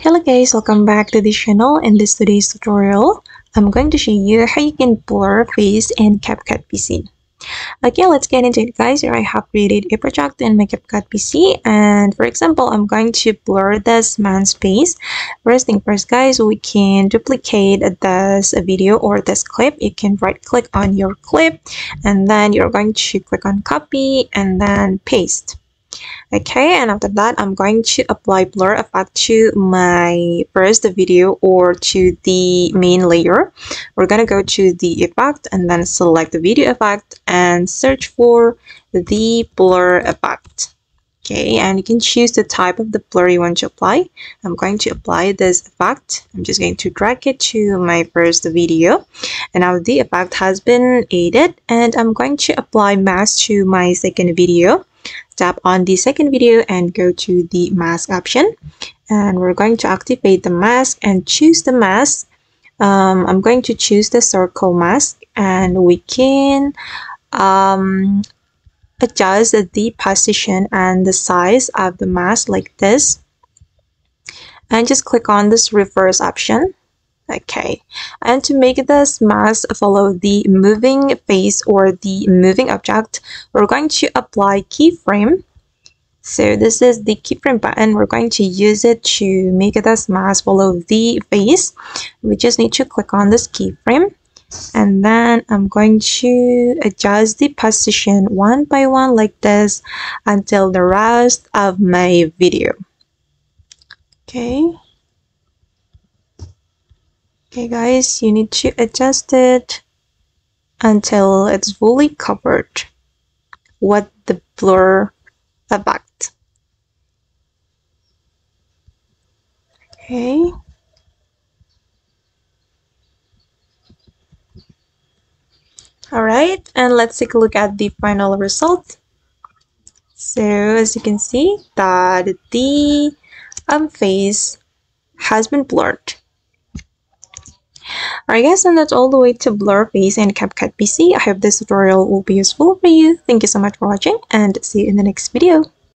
Hello guys, welcome back to this channel. In this today's tutorial, I'm going to show you how you can blur face in CapCut PC. Okay, let's get into it guys. Here I have created a project in my CapCut PC, and for example, I'm going to blur this man's face. First thing first guys, we can duplicate this video or this clip. You can right click on your clip and then you're going to click on copy and then paste. Okay, and after that I'm going to apply blur effect to my first video or to the main layer. We're gonna go to the effect and then select the video effect and search for the blur effect. Okay, and you can choose the type of the blur you want to apply. I'm going to apply this effect. I'm just going to drag it to my first video, and now the effect has been added, and I'm going to apply mask to my second video. Tap on the second video and go to the mask option, and we're going to activate the mask and choose the mask. I'm going to choose the circle mask, and we can adjust the position and the size of the mask like this, and just click on this reverse option. Okay, and to make this mask follow the moving face or the moving object, we're going to apply keyframe. So this is the keyframe button. We're going to use it to make this mask follow the face. We just need to click on this keyframe, and then I'm going to adjust the position one by one like this until the rest of my video. Okay guys, you need to adjust it until it's fully covered with the blur effect. Okay. Alright, and let's take a look at the final result. So as you can see that the face has been blurred. Alright guys, and that's all the way to blur face in CapCut PC. I hope this tutorial will be useful for you. Thank you so much for watching, and see you in the next video.